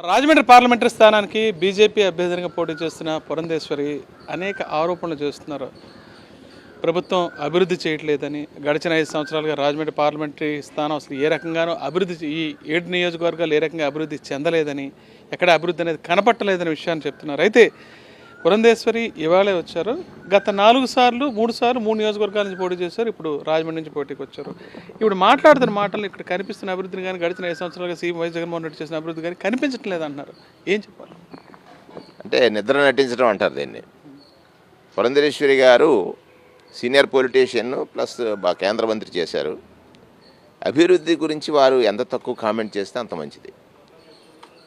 Rajahmundry parliamentary స్థానానికి BJP అభ్యర్థిగా పోటీ చేస్తున్న పురంధేశ్వరి అనేక ఆరోపణలు చేస్తున్నారు. ప్రభుత్వం అభివృద్ధి చేయట్లేదని, గడిచిన 5 సంవత్సరాలుగా రాజమండ్రి పార్లమెంటరీ స్థానం అసలు ఏ రకంగానూ ఈ 7 నియోజకవర్గాలు ఏ రకంగా అభివృద్ధి చెందలేదని, ఎక్కడ అభివృద్ధి అనేది కనపట్టలేదనే విషయాన్ని చెప్తున్నారు. అయితే పురంధేశ్వరి ఇవాళే వచ్చారు. గత 3 సార్లు 3 నియోజకవర్గాల నుంచి పోటీ చేశారు. ఇప్పుడు రాజమండ్రి నుంచి పోటీకి వచ్చారు. ఇప్పుడు మాట్లాడుతున్న మాటలు ఇక్కడ కనిపిస్తున్న అభివృద్ధిని కానీ, గడిచిన 5 సంవత్సరాలుగా సీఎం వైఎస్ జగన్మోహన్ రెడ్డి చేసిన అభివృద్ధి కానీ కనిపించడం లేదంటున్నారు. ఏం చెప్పాలి? అంటే నిద్ర నటించడం అంటారు దీన్ని. పురంధేశ్వరి గారు సీనియర్ పొలిటీషియన్ ప్లస్ కేంద్ర మంత్రి చేశారు. అభివృద్ధి గురించి వారు ఎంత తక్కువ కామెంట్ చేస్తే అంత మంచిది.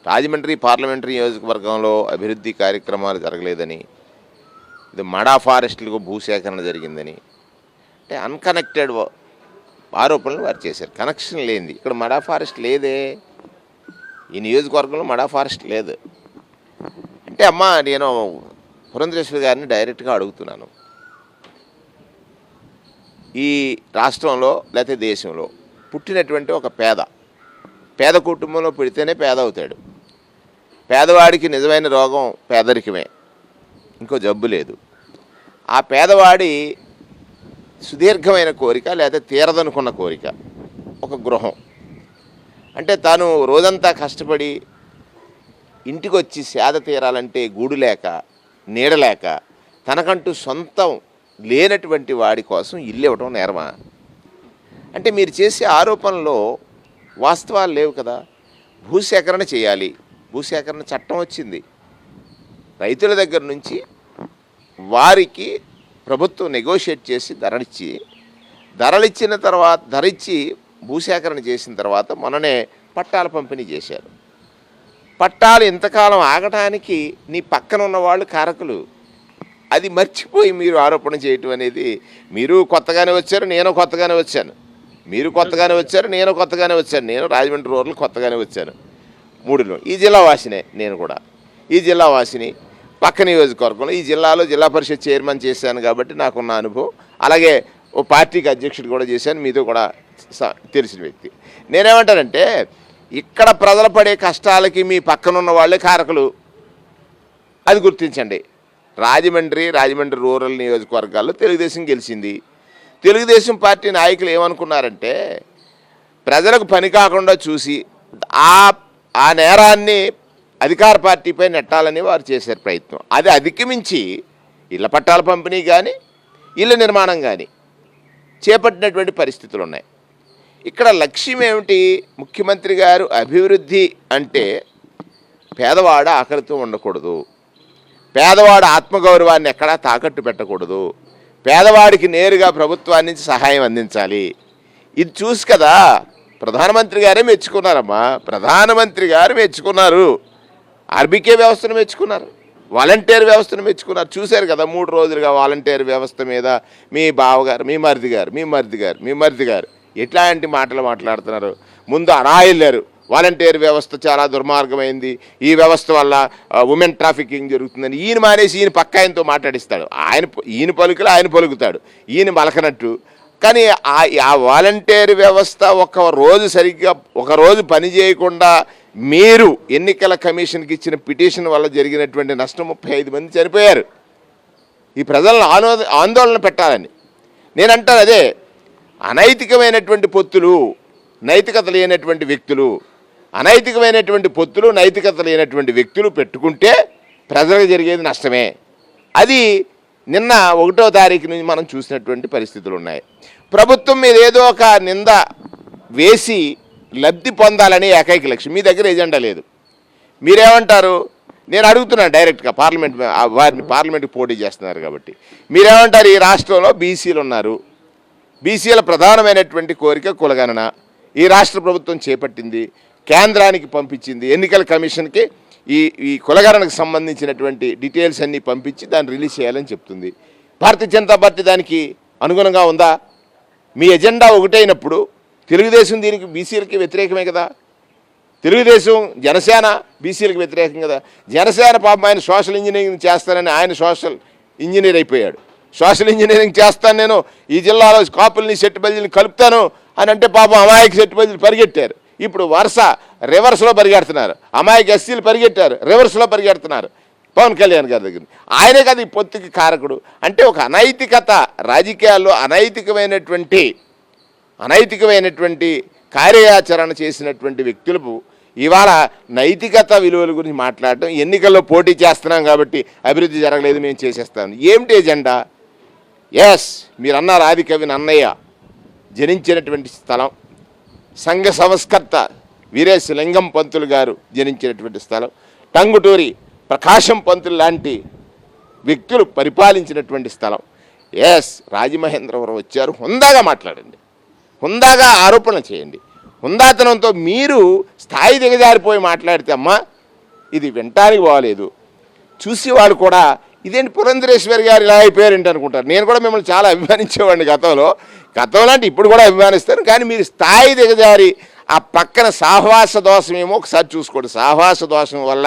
రాజమండ్రి పార్లమెంటరీ నియోజకవర్గంలో అభివృద్ధి కార్యక్రమాలు జరగలేదని, ఇది మడా ఫారెస్టులకు భూసేకరణ జరిగిందని, అంటే అన్కనెక్టెడ్ ఆరోపణలు వారు చేశారు. కనెక్షన్ లేనిది. ఇక్కడ మడా ఫారెస్ట్ లేదే, ఈ నియోజకవర్గంలో మడా ఫారెస్ట్ లేదు. అంటే అమ్మ, నేను పురంధేశ్వరి గారిని డైరెక్ట్గా అడుగుతున్నాను. ఈ రాష్ట్రంలో లేకపోతే దేశంలో పుట్టినటువంటి ఒక పేద కుటుంబంలో పుడితేనే పేద అవుతాడు. పేదవాడికి నిజమైన రోగం పేదరికమే, ఇంకో జబ్బు లేదు. ఆ పేదవాడి సుదీర్ఘమైన కోరిక లేదా తీరదనుకున్న కోరిక ఒక గృహం. అంటే తాను రోజంతా కష్టపడి ఇంటికి వచ్చి సేద తీరాలంటే గూడు లేక, నీడలేక, తనకంటూ సొంతం లేనటువంటి వాడి కోసం ఇల్లు ఇవ్వటం నేరమా? అంటే మీరు చేసే ఆరోపణలో వాస్తవాలు లేవు కదా. భూసేకరణ చేయాలి, భూసేకరణ చట్టం వచ్చింది. రైతుల దగ్గర నుంచి వారికి ప్రభుత్వం నెగోషియేట్ చేసి ధరిచ్చి భూసేకరణ చేసిన తర్వాత మొన్ననే పట్టాల పంపిణీ చేశారు. పట్టాలు ఇంతకాలం ఆగటానికి నీ పక్కన ఉన్న వాళ్ళు కారకులు. అది మర్చిపోయి మీరు ఆరోపణ చేయటం అనేది, మీరు కొత్తగానే వచ్చారు, నేను కొత్తగానే వచ్చాను. మీరు కొత్తగానే వచ్చారు, నేను కొత్తగానే వచ్చాను. నేను రాజమండ్రి రూరల్ కొత్తగానే వచ్చాను. 3లో ఈ జిల్లా వాసినే. నేను కూడా ఈ జిల్లా వాసిని. పక్క నియోజకవర్గంలో ఈ జిల్లాలో జిల్లా పరిషత్ చైర్మన్ చేశాను కాబట్టి నాకున్న అనుభవం. అలాగే ఓ పార్టీకి అధ్యక్షుడు కూడా చేశాను, మీతో కూడా తెలిసిన వ్యక్తి. నేనేమంటానంటే, ఇక్కడ ప్రజలు పడే కష్టాలకి మీ పక్కనున్న వాళ్ళే కారకులు. అది గుర్తించండి. రాజమండ్రి రూరల్ నియోజకవర్గాల్లో తెలుగుదేశం గెలిచింది. తెలుగుదేశం పార్టీ నాయకులు ఏమనుకున్నారంటే, ప్రజలకు పని కాకుండా చూసి ఆ నేరాన్ని అధికార పార్టీపై నెట్టాలని వారు చేశారు ప్రయత్నం. అది అధిగమించి ఇళ్ల పట్టాల పంపిణీ కానీ, ఇళ్ళ నిర్మాణం కానీ చేపట్టినటువంటి పరిస్థితులు ఉన్నాయి. ఇక్కడ లక్ష్యం ఏమిటి? ముఖ్యమంత్రి గారు అభివృద్ధి అంటే పేదవాడ ఆకలితో ఉండకూడదు, పేదవాడు ఆత్మగౌరవాన్ని ఎక్కడా తాకట్టు పెట్టకూడదు, పేదవాడికి నేరుగా ప్రభుత్వాన్ని నుంచి సహాయం అందించాలి. ఇది చూసి కదా ప్రధానమంత్రి గారే మెచ్చుకున్నారమ్మా. ప్రధానమంత్రి గారు మెచ్చుకున్నారు, ఆర్బీకే వ్యవస్థను మెచ్చుకున్నారు, వాలంటీర్ వ్యవస్థను మెచ్చుకున్నారు. చూశారు కదా 3 రోజులుగా వాలంటీర్ వ్యవస్థ మీద మీ బావగారు, మీ మరిది గారు ఎట్లాంటి మాటలు మాట్లాడుతున్నారు. ముందు అనాయిల్లారు, వాలంటీర్ వ్యవస్థ చాలా దుర్మార్గమైంది, ఈ వ్యవస్థ వల్ల ఉమెన్ ట్రాఫికింగ్ జరుగుతుందని. ఈయన మానేసి ఈయన పక్క ఆయనతో మాట్లాడిస్తాడు. ఈయన పలుకులు ఆయన పలుకుతాడు, ఈయన మలకనట్టు. కానీ ఆ వాలంటీర్ వ్యవస్థ ఒక రోజు పని చేయకుండా మీరు ఎన్నికల కమిషన్కి ఇచ్చిన పిటిషన్ వల్ల జరిగినటువంటి నష్టం 35 మంది చనిపోయారు. ఈ ప్రజలను ఆందోళన పెట్టాలని నేనంటాను. అదే అనైతికమైనటువంటి పొత్తులు, నైతికత లేనటువంటి వ్యక్తులు, నైతికత లేనటువంటి వ్యక్తులు పెట్టుకుంటే ప్రజలకు జరిగేది నష్టమే. అది నిన్న 1వ తారీఖు నుంచి మనం చూసినటువంటి పరిస్థితులు ఉన్నాయి. ప్రభుత్వం మీద ఏదో ఒక నింద వేసి లబ్ధి పొందాలని ఏకైక లక్ష్యం. మీ దగ్గర ఎజెండా లేదు. మీరేమంటారు? నేను అడుగుతున్నాను డైరెక్ట్గా. వారిని పార్లమెంట్కి పోటీ చేస్తున్నారు కాబట్టి మీరేమంటారు? ఈ రాష్ట్రంలో బీసీలు ఉన్నారు. బీసీల ప్రధానమైనటువంటి కోరిక కులగణన. ఈ రాష్ట్ర ప్రభుత్వం చేపట్టింది, కేంద్రానికి పంపించింది, ఎన్నికల కమిషన్కి ఈ కులగణనకు సంబంధించినటువంటి డీటెయిల్స్ అన్నీ పంపించి దాన్ని రిలీజ్ చేయాలని చెప్తుంది. భారతీయ జనతా పార్టీ దానికి అనుగుణంగా ఉందా? మీ ఎజెండా ఒకటైనప్పుడు తెలుగుదేశం దీనికి బీసీలకి వ్యతిరేకమే కదా. తెలుగుదేశం, జనసేన బీసీలకు వ్యతిరేకం కదా. జనసేన పాపం ఆయన సోషల్ ఇంజనీరింగ్ చేస్తానని ఆయన సోషల్ ఇంజనీర్ అయిపోయాడు. సోషల్ ఇంజనీరింగ్ చేస్తాను, నేను ఈ జిల్లాలో కాపుల్ని సెట్టుబల్లిని కలుపుతాను అని అంటే పాపం అమాయక సెట్టుబల్లిని పరిగెట్టారు. ఇప్పుడు వరుస రివర్స్లో పరిగెడుతున్నారు. అమాయక ఎస్సీలు పరిగెట్టారు, రివర్స్లో పరిగెడుతున్నారు పవన్ కళ్యాణ్ గారి దగ్గర. ఆయనే కదా ఈ పొత్తుకి కారకుడు. అంటే ఒక అనైతికత, రాజకీయాల్లో అనైతికమైనటువంటి కార్యాచరణ చేసినటువంటి వ్యక్తులకు ఇవాళ నైతికత విలువల గురించి మాట్లాడటం, ఎన్నికల్లో పోటీ చేస్తున్నాం కాబట్టి అభివృద్ధి జరగలేదు మేము చేసేస్తాం. ఏమిటి ఎజెండా? ఎస్, మీరు అన్నారు ఆదికవి నన్నయ్య జనించినటువంటి స్థలం, సంఘ సంస్కర్త వీరేశ లింగం పంతులు గారు జనించినటువంటి స్థలం, టంగుటూరి ప్రకాశం పంతులు లాంటి వ్యక్తులు పరిపాలించినటువంటి స్థలం. ఎస్, రాజమహేంద్రవరం వచ్చారు, హుందాగా మాట్లాడండి, హుందాగా ఆరోపణలు చేయండి. హుందాతనంతో మీరు స్థాయి దిగజారిపోయి మాట్లాడితే అమ్మా ఇది వినటానికి బాగలేదు. చూసేవాళ్ళు కూడా ఇదేంటి పురంధరేశ్వరి గారు ఇలా అయిపోయారంటే అనుకుంటారు. నేను కూడా మిమ్మల్ని చాలా అభిమానించేవాడిని గతంలో అంటే ఇప్పుడు కూడా అభిమానిస్తాను. కానీ మీరు స్థాయి దిగజారి ఆ పక్కన సాహవాస దోషం ఏమో ఒకసారి చూసుకోండి. సాహవాస దోషం వల్ల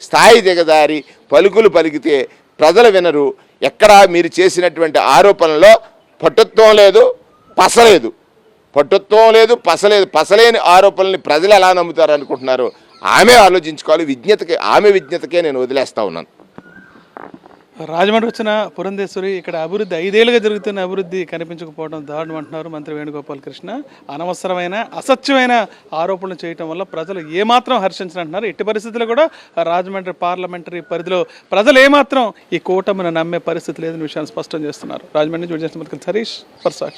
స్థాయి దిగజారి పలుకులు పలికితే ప్రజలు వినరు. ఎక్కడ మీరు చేసినటువంటి ఆరోపణలో పటుత్వం లేదు, పసలేదు. పటుత్వం లేదు, పసలేదు. పసలేని ఆరోపణల్ని ప్రజలు ఎలా నమ్ముతారు అనుకుంటున్నారు? ఆమె ఆలోచించుకోవాలి. ఆమె విజ్ఞతకే నేను వదిలేస్తా ఉన్నాను. రాజమండ్రి వచ్చిన పురంధేశ్వరి ఇక్కడ అభివృద్ధి 5 ఏళ్ళుగా జరుగుతున్న అభివృద్ధి కనిపించకపోవడం దారుణం అంటున్నారు మంత్రి వేణుగోపాల్ కృష్ణ. అనవసరమైన అసత్యమైన ఆరోపణలు చేయటం వల్ల ప్రజలు ఏమాత్రం హర్షించనంటున్నారు. ఎట్టి పరిస్థితుల్లో కూడా రాజమండ్రి పార్లమెంటరీ పరిధిలో ప్రజలు ఏమాత్రం ఈ కూటమిని నమ్మే పరిస్థితి లేదని విషయాన్ని స్పష్టం చేస్తున్నారు. రాజమండ్రి నుంచి సరీష్ ఫర్ సాక్షి.